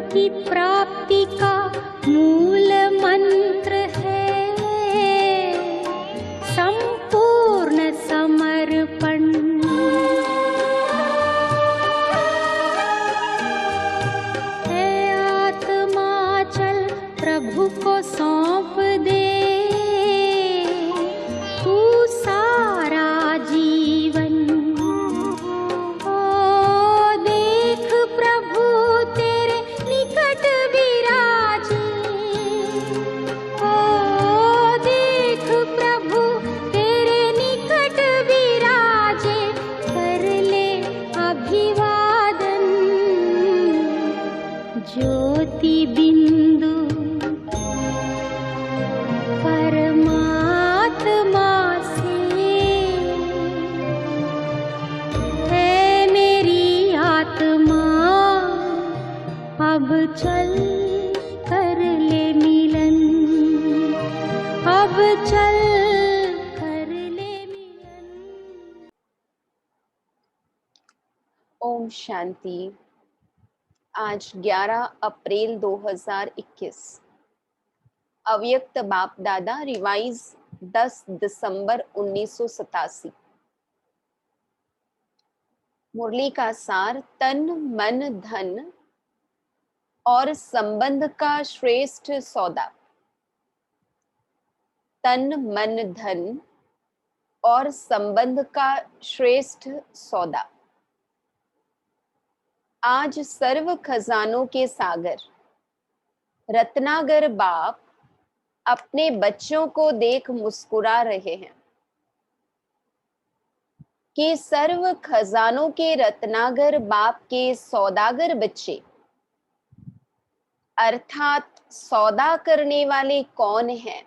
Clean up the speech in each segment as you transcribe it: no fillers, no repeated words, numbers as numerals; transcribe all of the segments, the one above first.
की प्राप्ति का मूल मंत्र है संपूर्ण समर्पण। है आत्मा चल प्रभु को सौंप दे, तू सारा जीवन। ओ देख प्रभु तेरे निकट विराजे, ओ देख प्रभु तेरे निकट विराजे, कर ले अभिवादन। ज्योति बिंदु परमात्मा से है मेरी आत्मा, अब चल कर ले मिलन, अब चल कर ले मिलन। ओम शांति। आज 11 अप्रैल 2021, अव्यक्त बाप दादा रिवाइज 10 दिसंबर 1987। मुरली का सार तन मन धन और संबंध का श्रेष्ठ सौदा। तन मन धन और संबंध का श्रेष्ठ सौदा। आज सर्व खजानों के सागर रत्नागर बाप अपने बच्चों को देख मुस्कुरा रहे हैं कि सर्व खजानों के रत्नागर बाप के सौदागर बच्चे, अर्थात सौदा करने वाले कौन हैं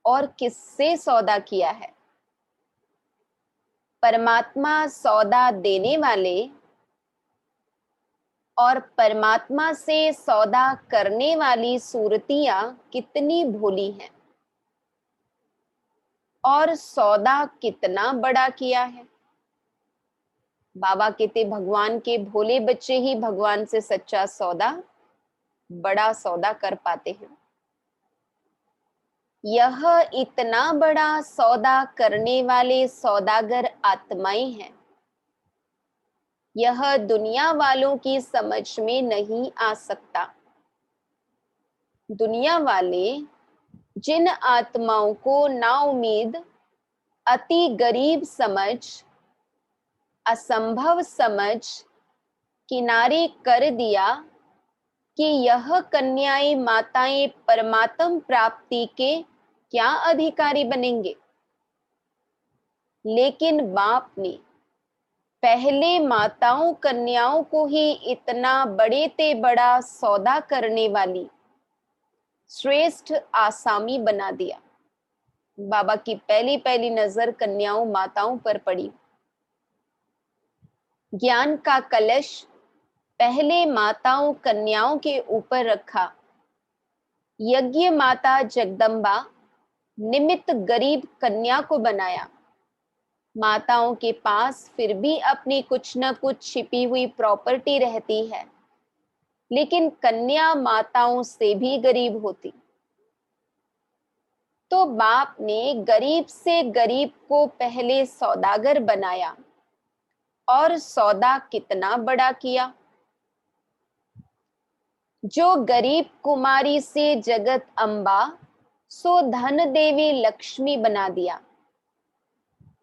और किससे सौदा किया है। परमात्मा सौदा देने वाले और परमात्मा से सौदा करने वाली सूरतियां कितनी भोली हैं और सौदा कितना बड़ा किया है। बाबा कहते भगवान के भोले बच्चे ही भगवान से सच्चा सौदा, बड़ा सौदा कर पाते हैं। यह इतना बड़ा सौदा करने वाले सौदागर आत्माएं हैं। यह दुनिया वालों की समझ में नहीं आ सकता। दुनिया वाले जिन आत्माओं को नाउम्मीद, अति गरीब समझ, असंभव समझ किनारे कर दिया कि यह कन्याएं माताएं परमात्म प्राप्ति के क्या अधिकारी बनेंगे, लेकिन बाप ने पहले माताओं कन्याओं को ही इतना बड़े ते बड़ा सौदा करने वाली श्रेष्ठ आसामी बना दिया। बाबा की पहली पहली नजर कन्याओं माताओं पर पड़ी। ज्ञान का कलश पहले माताओं कन्याओं के ऊपर रखा। यज्ञ माता जगदम्बा निमित्त गरीब कन्या को बनाया। माताओं के पास फिर भी अपनी कुछ न कुछ छिपी हुई प्रॉपर्टी रहती है, लेकिन कन्या माताओं से भी गरीब होती। तो बाप ने गरीब से गरीब को पहले सौदागर बनाया और सौदा कितना बड़ा किया। जो गरीब कुमारी से जगत अम्बा सो धन देवी लक्ष्मी बना दिया।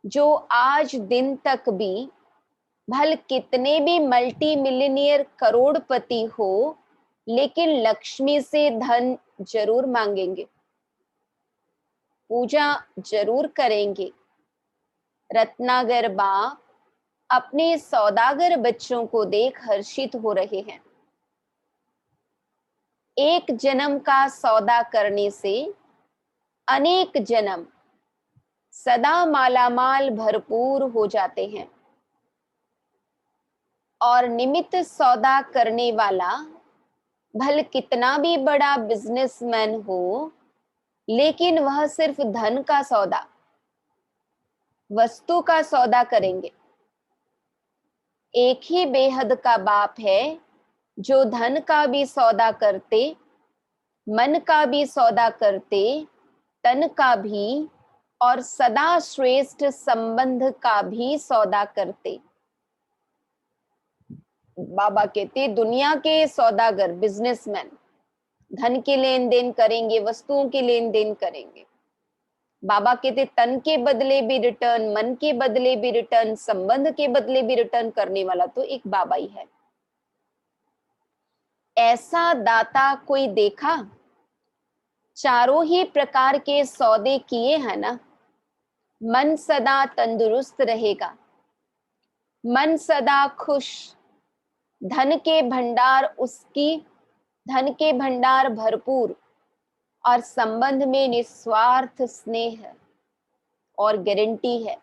जो आज दिन तक भी भल कितने भी मल्टी मिलियनियर करोड़पति हो, लेकिन लक्ष्मी से धन जरूर मांगेंगे, पूजा जरूर करेंगे। रत्नागर बाप अपने सौदागर बच्चों को देख हर्षित हो रहे हैं। एक जन्म का सौदा करने से अनेक जन्म सदा मालामाल भरपूर हो जाते हैं। और निमित्त सौदा करने वाला भल कितना भी बड़ा बिजनेसमैन हो, लेकिन वह सिर्फ धन का सौदा, वस्तु का सौदा करेंगे। एक ही बेहद का बाप है जो धन का भी सौदा करते, मन का भी सौदा करते, तन का भी और सदा श्रेष्ठ संबंध का भी सौदा करते। बाबा कहते दुनिया के सौदागर, बिजनेसमैन धन के लेन देन करेंगे, वस्तुओं के लेन देन करेंगे। बाबा कहते तन के बदले भी रिटर्न, मन के बदले भी रिटर्न, संबंध के बदले भी रिटर्न करने वाला तो एक बाबा ही है। ऐसा दाता कोई देखा? चारों ही प्रकार के सौदे किए हैं ना। मन सदा तंदुरुस्त रहेगा, मन सदा खुश, धन के भंडार उसकी, धन के भंडार भरपूर और संबंध में निस्वार्थ स्नेह और गारंटी है।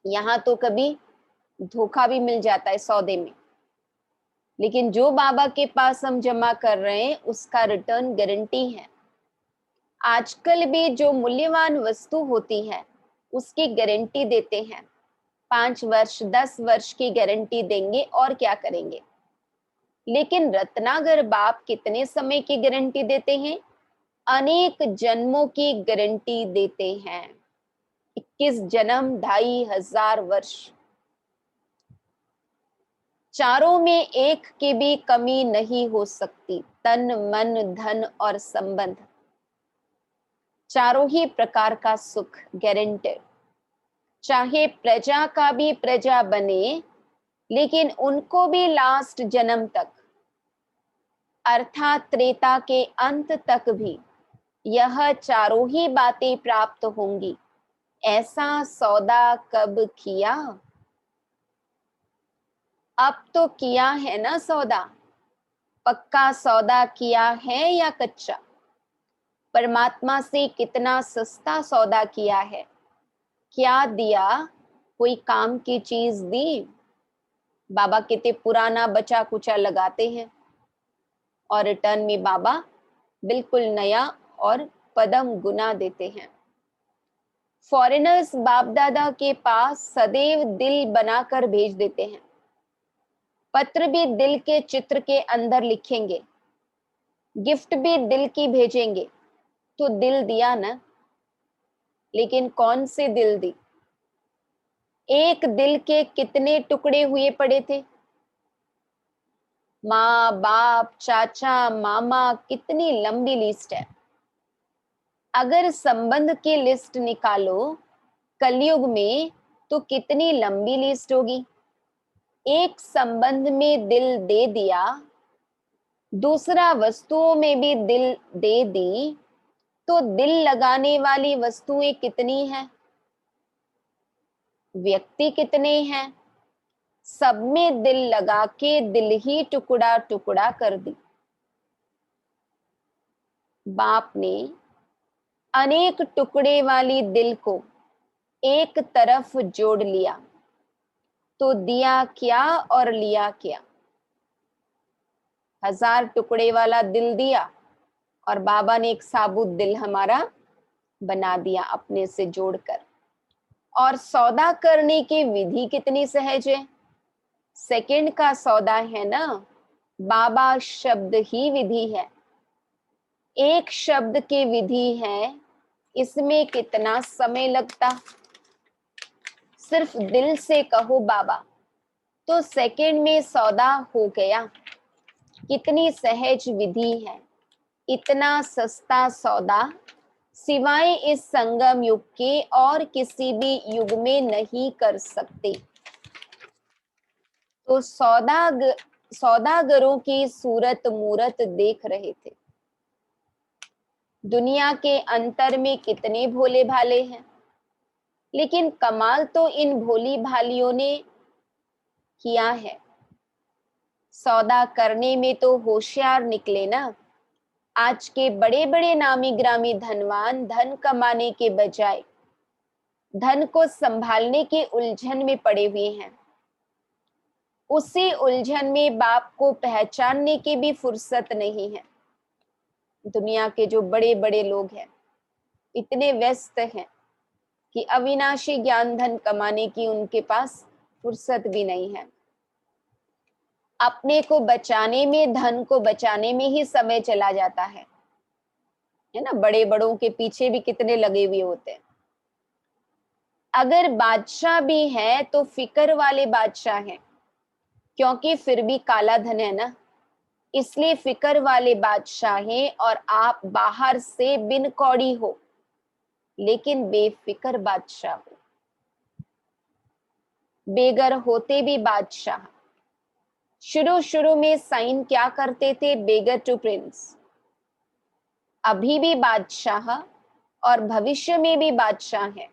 यहां तो कभी धोखा भी मिल जाता है सौदे में, लेकिन जो बाबा के पास हम जमा कर रहे हैं उसका रिटर्न गारंटी है। आजकल भी जो मूल्यवान वस्तु होती है उसकी गारंटी देते हैं, 5 वर्ष 10 वर्ष की गारंटी देंगे और क्या करेंगे। लेकिन रत्नागर बाप कितने समय की गारंटी देते हैं? अनेक जन्मों की गारंटी देते हैं। 21 जन्म, 2500 वर्ष। चारों में एक की भी कमी नहीं हो सकती, तन मन धन और संबंध, चारों ही प्रकार का सुख गारंटेड। चाहे प्रजा का भी प्रजा बने, लेकिन उनको भी लास्ट जन्म तक अर्थात त्रेता के अंत तक भी यह चारों ही बातें प्राप्त होंगी। ऐसा सौदा कब किया? अब तो किया है ना सौदा। पक्का सौदा किया है या कच्चा? परमात्मा से कितना सस्ता सौदा किया है? क्या दिया? कोई काम की चीज दी? बाबा कितने पुराना बचा कुचा लगाते हैं और रिटर्न में बाबा बिल्कुल नया और पदम गुना देते हैं। फॉरेनर्स बाप दादा के पास सदैव दिल बनाकर भेज देते हैं। पत्र भी दिल के चित्र के अंदर लिखेंगे, गिफ्ट भी दिल की भेजेंगे। तो दिल दिया ना, लेकिन कौन से दिल दी? एक दिल के कितने टुकड़े हुए पड़े थे? माँ बाप चाचा मामा, कितनी लंबी लिस्ट है। अगर संबंध की लिस्ट निकालो कलयुग में तो कितनी लंबी लिस्ट होगी। एक संबंध में दिल दे दिया, दूसरा वस्तुओं में भी दिल दे दी, तो दिल लगाने वाली वस्तुएं कितनी हैं, व्यक्ति कितने हैं? सब में दिल लगा के दिल ही टुकड़ा टुकड़ा कर दी। बाप ने अनेक टुकड़े वाली दिल को एक तरफ जोड़ लिया, तो दिया क्या और लिया क्या? 1000 टुकड़े वाला दिल दिया और बाबा ने एक साबुत दिल हमारा बना दिया अपने से जोड़कर। और सौदा करने की विधि कितनी सहज है। सेकंड का सौदा है ना, बाबा शब्द ही विधि है। एक शब्द की विधि है, इसमें कितना समय लगता। सिर्फ दिल से कहो बाबा तो सेकंड में सौदा हो गया। कितनी सहज विधि है, इतना सस्ता सौदा सिवाय इस संगम युग के और किसी भी युग में नहीं कर सकते। तो सौदागरों की सूरत मूरत देख रहे थे। दुनिया के अंतर में कितने भोले भाले हैं, लेकिन कमाल तो इन भोली भालियों ने किया है। सौदा करने में तो होशियार निकले ना। आज के बड़े बड़े नामी ग्रामी धनवान धन कमाने के बजाय धन को संभालने के उलझन में पड़े हुए हैं। उसी उलझन में बाप को पहचानने की भी फुर्सत नहीं है। दुनिया के जो बड़े बड़े लोग हैं इतने व्यस्त हैं कि अविनाशी ज्ञान धन कमाने की उनके पास फुर्सत भी नहीं है। अपने को बचाने में, धन को बचाने में ही समय चला जाता है ना। बड़े बड़ों के पीछे भी कितने लगे हुए होते हैं। अगर बादशाह भी है तो फिक्र वाले बादशाह हैं, क्योंकि फिर भी काला धन है ना, इसलिए फिक्र वाले बादशाह हैं। और आप बाहर से बिन कौड़ी हो लेकिन बेफिक्र बादशाह हो, बेगर होते भी बादशाह। शुरू शुरू में साइन क्या करते थे? बेगर टू प्रिंस। अभी भी बादशाह और भविष्य में भी बादशाह है।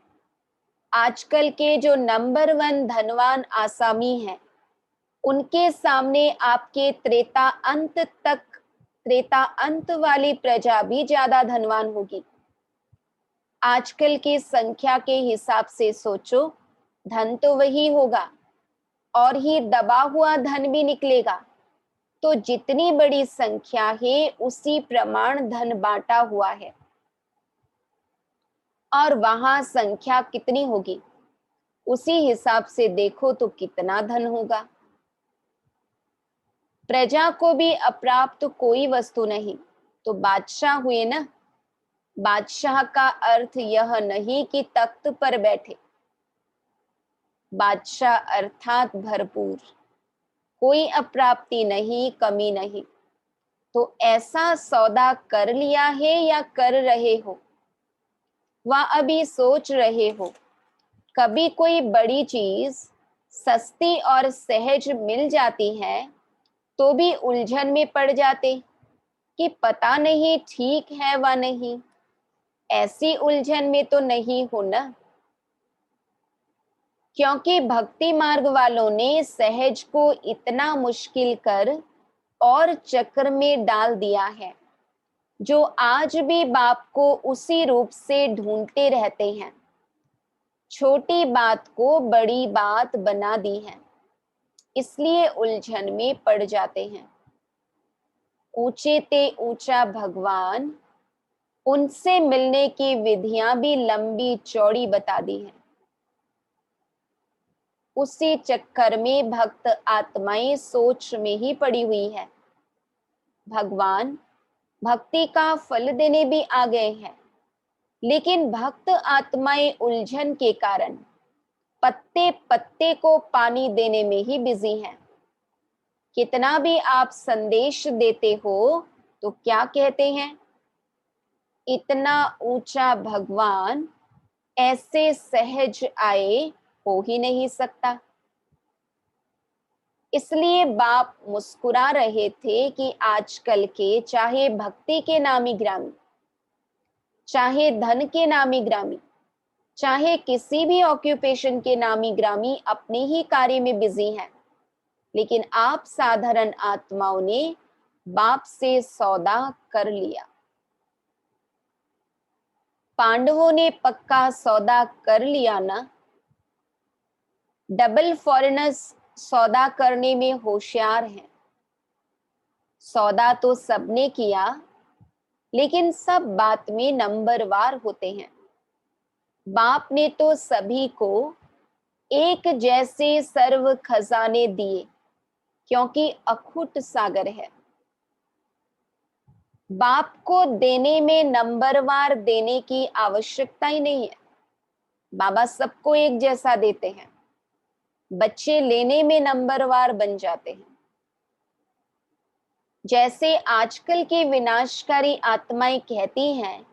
आजकल के जो नंबर 1 धनवान आसामी हैं, उनके सामने आपके त्रेता अंत वाली प्रजा भी ज्यादा धनवान होगी। आजकल की संख्या के हिसाब से सोचो, धन तो वही होगा और ही दबा हुआ धन भी निकलेगा। तो जितनी बड़ी संख्या है उसी प्रमाण धन बांटा हुआ है। और वहां संख्या कितनी होगी उसी हिसाब से देखो तो कितना धन होगा। प्रजा को भी अप्राप्त कोई वस्तु नहीं, तो बादशाह हुए ना। बादशाह का अर्थ यह नहीं कि तख्त पर बैठे, बादशाह अर्थात भरपूर, कोई अप्राप्ति नहीं, कमी नहीं। तो ऐसा सौदा कर लिया है या कर रहे हो, वह अभी सोच रहे हो। कभी कोई बड़ी चीज सस्ती और सहज मिल जाती है तो भी उलझन में पड़ जाते कि पता नहीं ठीक है व नहीं। ऐसी उलझन में तो नहीं हो ना, क्योंकि भक्ति मार्ग वालों ने सहज को इतना मुश्किल कर और चक्र में डाल दिया है, जो आज भी बाप को उसी रूप से ढूंढते रहते हैं। छोटी बात को बड़ी बात बना दी है, इसलिए उलझन में पड़ जाते हैं। ऊंचे ते ऊंचा भगवान, उनसे मिलने की विधियां भी लंबी चौड़ी बता दी हैं। उसी चक्कर में भक्त आत्माएं सोच में ही पड़ी हुई है। भगवान भक्ति का फल देने भी आ गए हैं, लेकिन भक्त आत्माएं उलझन के कारण पत्ते पत्ते को पानी देने में ही बिजी हैं। कितना भी आप संदेश देते हो तो क्या कहते हैं? इतना ऊंचा भगवान ऐसे सहज आए हो ही नहीं सकता। इसलिए बाप मुस्कुरा रहे थे कि आजकल के चाहे भक्ति के नामी ग्रामी, चाहे धन के नामी ग्रामी, चाहे किसी भी ऑक्यूपेशन के नामी ग्रामी अपने ही कार्य में बिजी हैं, लेकिन आप साधारण आत्माओं ने बाप से सौदा कर लिया। पांडवों ने पक्का सौदा कर लिया ना। डबल फॉरेनर्स सौदा करने में होशियार हैं। सौदा तो सबने किया, लेकिन सब बात में नंबरवार होते हैं। बाप ने तो सभी को एक जैसे सर्व खजाने दिए, क्योंकि अखुट सागर है। बाप को देने में नंबरवार देने की आवश्यकता ही नहीं है। बाबा सबको एक जैसा देते हैं। बच्चे लेने में नंबरवार बन जाते हैं। जैसे आजकल की विनाशकारी आत्माएं कहती हैं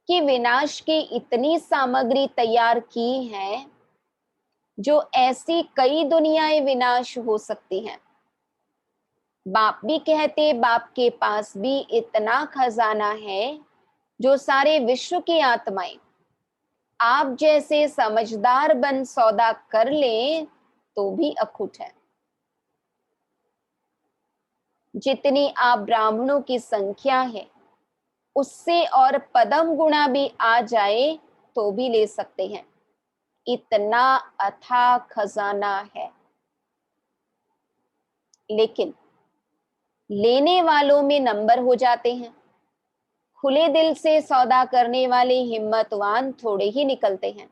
कि विनाश की इतनी सामग्री तैयार की है, जो ऐसी कई दुनियाएं विनाश हो सकती हैं। बाप भी कहते बाप के पास भी इतना खजाना है, जो सारे विश्व की आत्माएं आप जैसे समझदार बन सौदा कर ले तो भी अखुट है। जितनी आप ब्राह्मणों की संख्या है, उससे और पदम गुणा भी आ जाए तो भी ले सकते हैं। इतना अथाह खजाना है। लेकिन लेने वालों में नंबर हो जाते हैं। खुले दिल से सौदा करने वाले हिम्मतवान थोड़े ही निकलते हैं।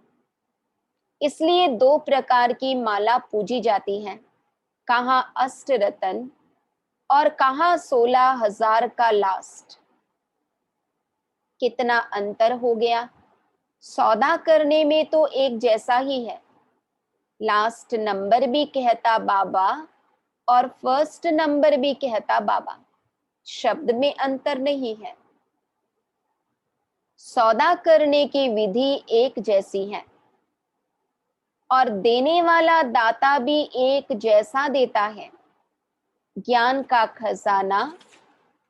इसलिए 2 प्रकार की माला पूजी जाती है। कहाँ अष्ट रतन और कहाँ 16,000 का लास्ट। कितना अंतर हो गया। सौदा करने में तो एक जैसा ही है, लास्ट नंबर भी कहता बाबा और फर्स्ट नंबर भी कहता बाबा, शब्द में अंतर नहीं है। सौदा करने की विधि एक जैसी है और देने वाला दाता भी एक जैसा देता है। ज्ञान का खजाना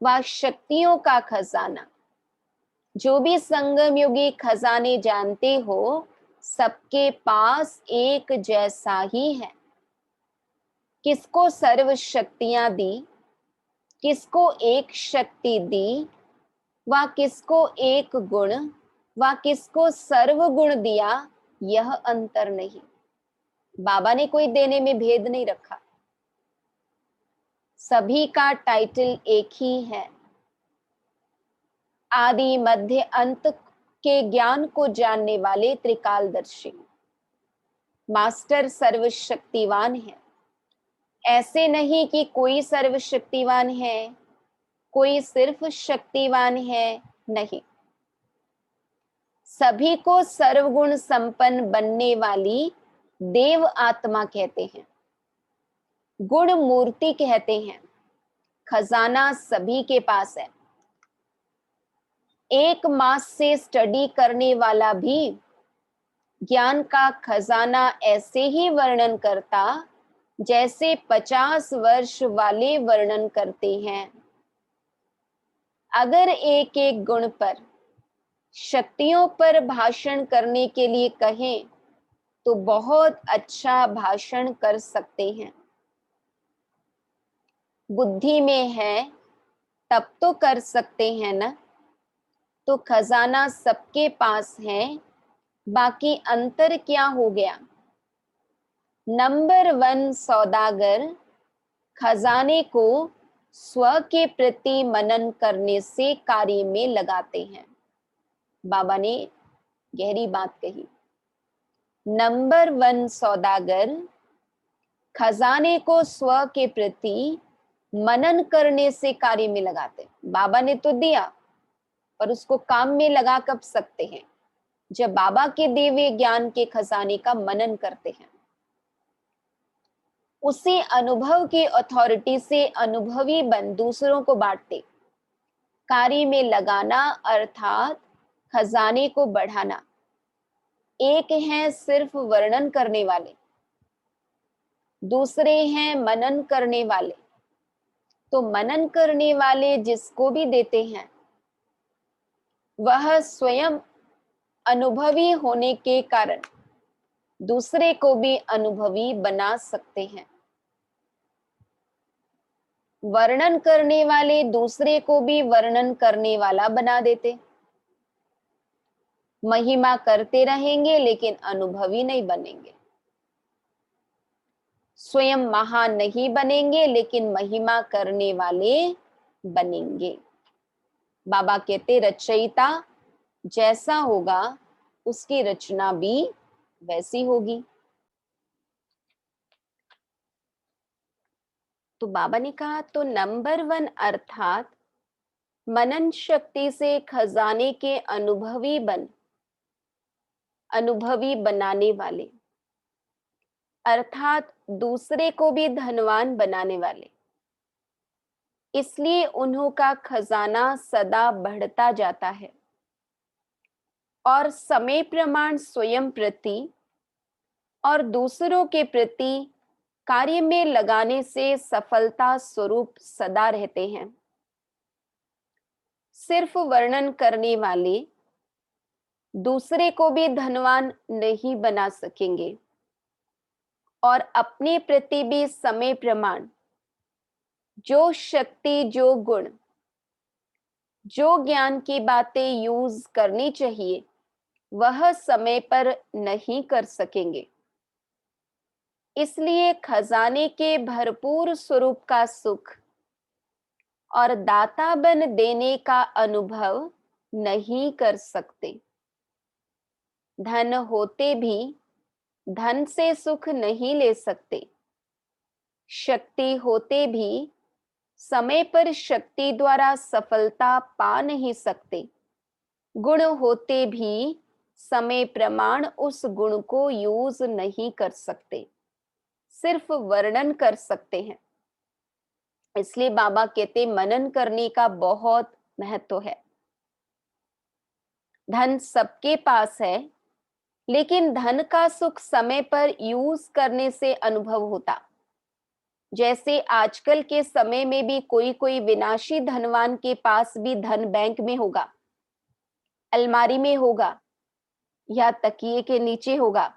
व शक्तियों का खजाना, जो भी संगम युगी खजाने जानते हो, सबके पास एक जैसा ही है। किसको सर्व शक्तियां दी, किसको एक शक्ति दी, व किसको एक गुण व किसको सर्व गुण दिया, यह अंतर नहीं। बाबा ने कोई देने में भेद नहीं रखा, सभी का टाइटल एक ही है। आदि मध्य अंत के ज्ञान को जानने वाले त्रिकालदर्शी मास्टर सर्वशक्तिवान है। ऐसे नहीं कि कोई सर्वशक्तिवान है, कोई सिर्फ शक्तिवान है, नहीं। सभी को सर्वगुण संपन्न बनने वाली देव आत्मा कहते हैं, गुण मूर्ति कहते हैं। खजाना सभी के पास है। एक मास से स्टडी करने वाला भी ज्ञान का खजाना ऐसे ही वर्णन करता जैसे 50 वर्ष वाले वर्णन करते हैं। अगर एक एक गुण पर, शक्तियों पर भाषण करने के लिए कहें तो बहुत अच्छा भाषण कर सकते हैं। बुद्धि में है तब तो कर सकते हैं ना। तो खजाना सबके पास है, बाकी अंतर क्या हो गया। नंबर 1 सौदागर खजाने को स्व के प्रति मनन करने से कार्य में लगाते हैं। बाबा ने गहरी बात कही। नंबर 1 सौदागर खजाने को स्व के प्रति मनन करने से कार्य में लगाते। बाबा ने तो दिया, पर उसको काम में लगा कब सकते हैं, जब बाबा के दिव्य ज्ञान के खजाने का मनन करते हैं। उसी अनुभव की अथॉरिटी से अनुभवी बन दूसरों को बांटते। कार्य में लगाना अर्थात खजाने को बढ़ाना। एक हैं सिर्फ वर्णन करने वाले, दूसरे हैं मनन करने वाले। तो मनन करने वाले जिसको भी देते हैं, वह स्वयं अनुभवी होने के कारण दूसरे को भी अनुभवी बना सकते हैं। वर्णन करने वाले दूसरे को भी वर्णन करने वाला बना देते। महिमा करते रहेंगे लेकिन अनुभवी नहीं बनेंगे। स्वयं महान नहीं बनेंगे लेकिन महिमा करने वाले बनेंगे। बाबा कहते रचयिता जैसा होगा उसकी रचना भी वैसी होगी। तो बाबा ने कहा तो नंबर 1 अर्थात मनन शक्ति से खजाने के अनुभवी बनाने वाले, अर्थात दूसरे को भी धनवान बनाने वाले। इसलिए उन्हों का खजाना सदा बढ़ता जाता है और समय प्रमाण स्वयं प्रति और दूसरों के प्रति कार्य में लगाने से सफलता स्वरूप सदा रहते हैं। सिर्फ वर्णन करने वाले दूसरे को भी धनवान नहीं बना सकेंगे और अपने प्रति भी समय प्रमाण, जो शक्ति, जो गुण, जो ज्ञान की बातें यूज करनी चाहिए, वह समय पर नहीं कर सकेंगे। इसलिए खजाने के भरपूर स्वरूप का सुख और दाता बन देने का अनुभव नहीं कर सकते। धन होते भी धन से सुख नहीं ले सकते। शक्ति होते भी समय पर शक्ति द्वारा सफलता पा नहीं सकते। गुण होते भी समय प्रमाण उस गुण को यूज नहीं कर सकते, सिर्फ वर्णन कर सकते हैं। इसलिए बाबा कहते मनन करने का बहुत महत्व है। धन सबके पास है, लेकिन धन का सुख समय पर यूज करने से अनुभव होता। जैसे आजकल के समय में भी कोई कोई विनाशी धनवान के पास भी धन बैंक में होगा, अलमारी में होगा या तकिए के नीचे होगा,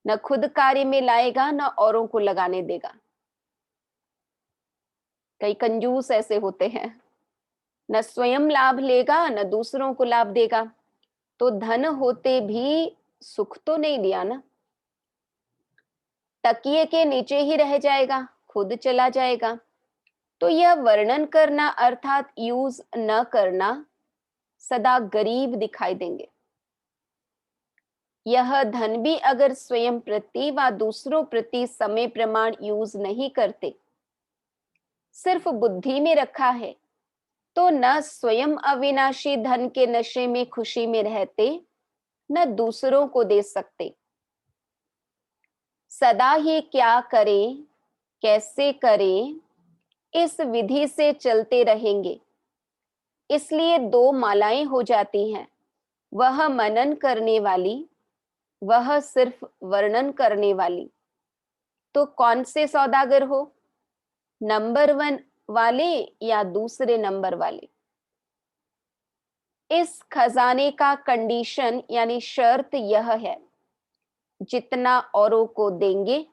न खुद कार्य में लाएगा न औरों को लगाने देगा। कई कंजूस ऐसे होते हैं, न स्वयं लाभ लेगा न दूसरों को लाभ देगा। तो धन होते भी सुख तो नहीं लिया ना, तकिए के नीचे ही रह जाएगा, खुद चला जाएगा। तो यह वर्णन करना अर्थात यूज न करना सदा गरीब दिखाई देंगे। यह धन भी अगर स्वयं प्रति व दूसरों प्रति समय प्रमाण यूज नहीं करते, सिर्फ बुद्धि में रखा है, तो न स्वयं अविनाशी धन के नशे में खुशी में रहते, न दूसरों को दे सकते। सदा ही क्या करें, कैसे करें, इस विधि से चलते रहेंगे। इसलिए दो मालाएं हो जाती हैं, वह मनन करने वाली, वह सिर्फ वर्णन करने वाली। तो कौन से सौदागर हो, नंबर 1 वाले या दूसरे नंबर वाले? इस खजाने का कंडीशन यानी शर्त यह है, जितना औरों को देंगे,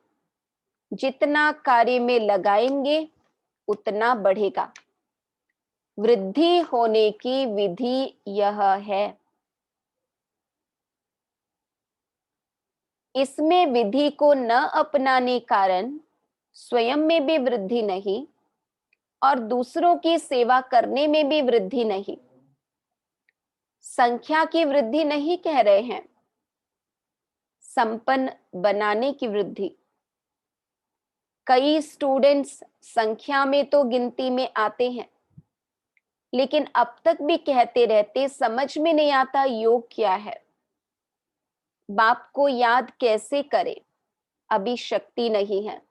जितना कार्य में लगाएंगे, उतना बढ़ेगा। वृद्धि होने की विधि यह है। इसमें विधि को न अपनाने कारण स्वयं में भी वृद्धि नहीं और दूसरों की सेवा करने में भी वृद्धि नहीं। संख्या की वृद्धि नहीं कह रहे हैं, संपन्न बनाने की वृद्धि। कई स्टूडेंट्स संख्या में तो गिनती में आते हैं, लेकिन अब तक भी कहते रहते समझ में नहीं आता योग क्या है, बाप को याद कैसे करें, अभी शक्ति नहीं है।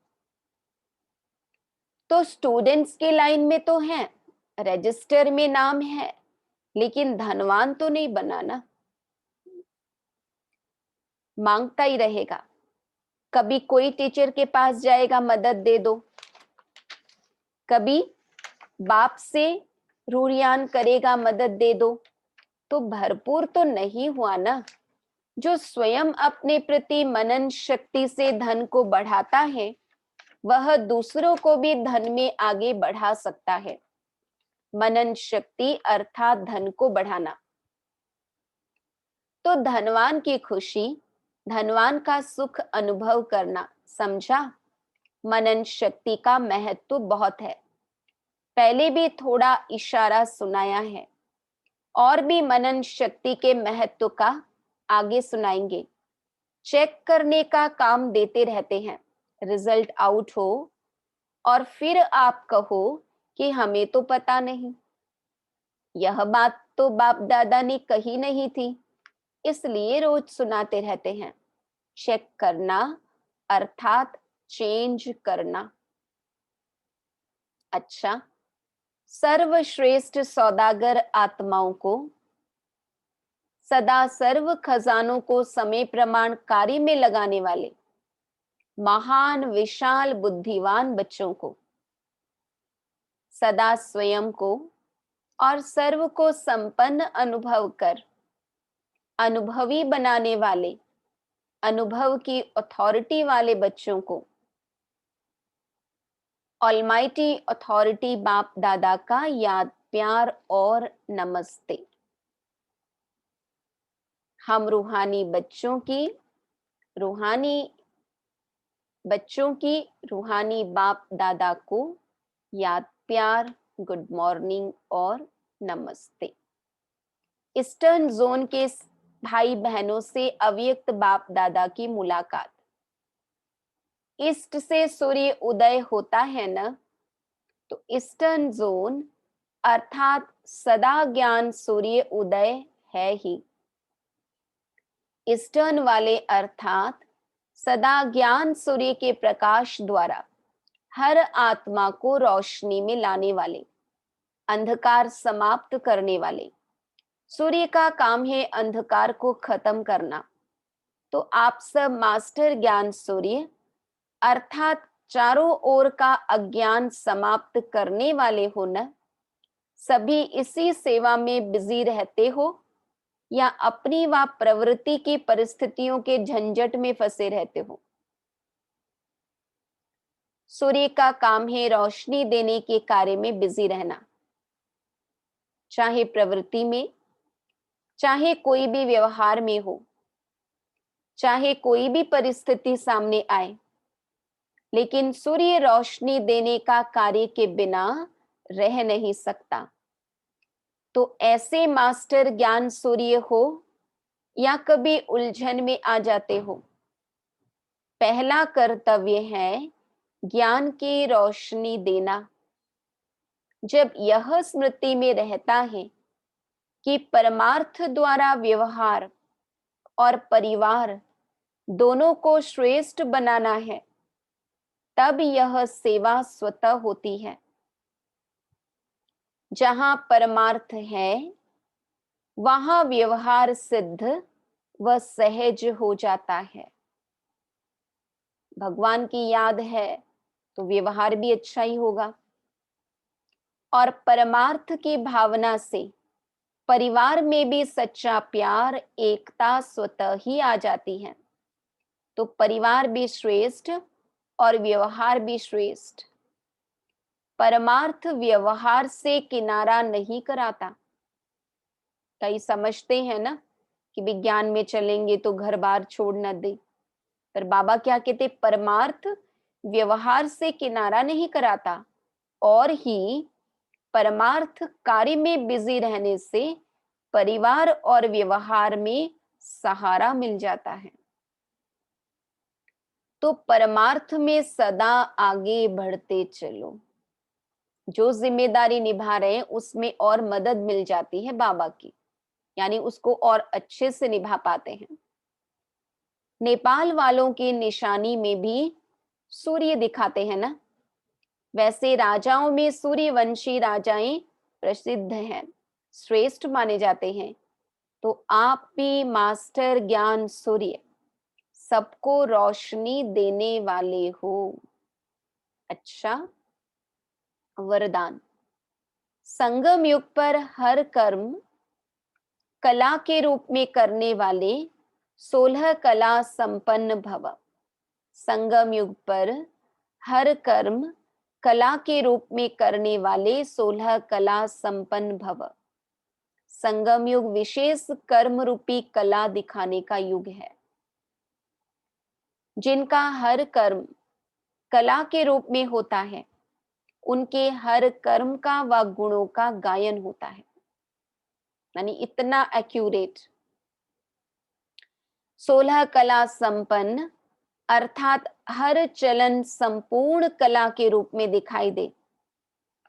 तो स्टूडेंट्स के लाइन में तो है, रजिस्टर में नाम है, लेकिन धनवान तो नहीं बनाना, मांगता ही रहेगा। कभी कोई टीचर के पास जाएगा मदद दे दो, कभी बाप से रूरियान करेगा मदद दे दो, तो भरपूर तो नहीं हुआ ना। जो स्वयं अपने प्रति मनन शक्ति से धन को बढ़ाता है, वह दूसरों को भी धन में आगे बढ़ा सकता है। मनन शक्ति अर्थात धन को बढ़ाना। तो धनवान की खुशी, धनवान का सुख अनुभव करना, समझा? मनन शक्ति का महत्व बहुत है। पहले भी थोड़ा इशारा सुनाया है, और भी मनन शक्ति के महत्व का आगे सुनाएंगे। चेक करने का काम देते रहते हैं, रिजल्ट आउट हो और फिर आप कहो कि हमें तो पता नहीं, यह बात तो बाप दादा ने कही नहीं थी, इसलिए रोज सुनाते रहते हैं। चेक करना अर्थात चेंज करना। अच्छा, सर्वश्रेष्ठ सौदागर आत्माओं को, सदा सर्व खजानों को समय प्रमाण कार्य में लगाने वाले महान विशाल बुद्धिवान बच्चों को, सदा स्वयं को और सर्व को संपन्न अनुभव कर अनुभवी बनाने वाले, अनुभव की अथॉरिटी वाले बच्चों को ऑलमाइटी अथॉरिटी बाप दादा का याद, प्यार और नमस्ते। हम रूहानी बच्चों की रूहानी बाप दादा को याद, प्यार, गुड मॉर्निंग और नमस्ते। ईस्टर्न जोन के भाई बहनों से अव्यक्त बाप दादा की मुलाकात। ईस्ट से सूर्य उदय होता है ना, तो ईस्टर्न जोन अर्थात सदा ज्ञान सूर्य उदय है ही। ईस्टर्न वाले अर्थात सदा ज्ञान सूर्य के प्रकाश द्वारा हर आत्मा को रोशनी में लाने वाले, अंधकार समाप्त करने वाले। सूर्य का काम है अंधकार को खत्म करना। तो आप सब मास्टर ज्ञान सूर्य अर्थात चारों ओर का अज्ञान समाप्त करने वाले हो न। सभी इसी सेवा में बिजी रहते हो या अपनी व प्रवृत्ति की परिस्थितियों के झंझट में फंसे रहते हो। सूर्य का काम है रोशनी देने के कार्य में बिजी रहना, चाहे प्रवृत्ति में, चाहे कोई भी व्यवहार में हो, चाहे कोई भी परिस्थिति सामने आए, लेकिन सूर्य रोशनी देने का कार्य के बिना रह नहीं सकता। तो ऐसे मास्टर ज्ञान सूर्य हो या कभी उलझन में आ जाते हो, पहला कर्तव्य है ज्ञान की रोशनी देना। जब यह स्मृति में रहता है कि परमार्थ द्वारा व्यवहार और परिवार दोनों को श्रेष्ठ बनाना है, तब यह सेवा स्वतः होती है। जहां परमार्थ है वहां व्यवहार सिद्ध व सहज हो जाता है। भगवान की याद है तो व्यवहार भी अच्छा ही होगा, और परमार्थ की भावना से परिवार में भी सच्चा प्यार, एकता स्वतः ही आ जाती है। तो परिवार भी श्रेष्ठ और व्यवहार भी श्रेष्ठ। परमार्थ व्यवहार से किनारा नहीं कराता। कई समझते हैं ना कि विज्ञान में चलेंगे तो घर बार छोड़ न दे, पर बाबा क्या कहते, परमार्थ व्यवहार से किनारा नहीं कराता, और ही परमार्थ कार्य में बिजी रहने से परिवार और व्यवहार में सहारा मिल जाता है। तो परमार्थ में सदा आगे बढ़ते चलो। जो जिम्मेदारी निभा रहे हैं उसमें और मदद मिल जाती है बाबा की, यानी उसको और अच्छे से निभा पाते हैं। नेपाल वालों की निशानी में भी सूर्य दिखाते हैं ना, वैसे राजाओं में सूर्यवंशी राजाएं प्रसिद्ध हैं, श्रेष्ठ माने जाते हैं। तो आप भी मास्टर ज्ञान सूर्य सबको रोशनी देने वाले हो। अच्छा वरदान, संगम युग पर हर कर्म कला के रूप में करने वाले 16 कला संपन्न भव। संगम युग पर हर कर्म कला के रूप में करने वाले 16 कला संपन्न भव। संगम युग विशेष कर्म रूपी कला दिखाने का युग है। जिनका हर कर्म कला के रूप में होता है, उनके हर कर्म का व गुणों का गायन होता है, यानी इतना एक्यूरेट। 16 कला संपन्न अर्थात हर चलन संपूर्ण कला के रूप में दिखाई दे,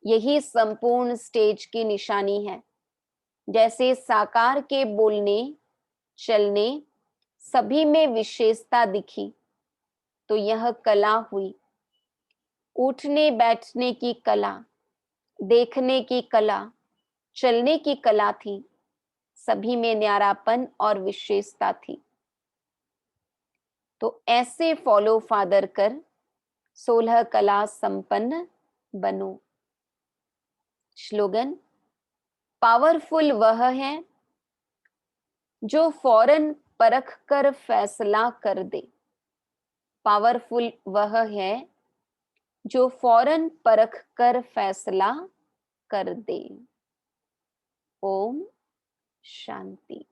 यही संपूर्ण स्टेज की निशानी है। जैसे साकार के बोलने चलने सभी में विशेषता दिखी, तो यह कला हुई। उठने बैठने की कला, देखने की कला, चलने की कला थी, सभी में न्यारापन और विशेषता थी। तो ऐसे फॉलो फादर कर 16 कला संपन्न बनो। स्लोगन, पावरफुल वह है जो फौरन परख कर फैसला कर दे। पावरफुल वह है जो फौरन परख कर फैसला कर दे। ओम शांति।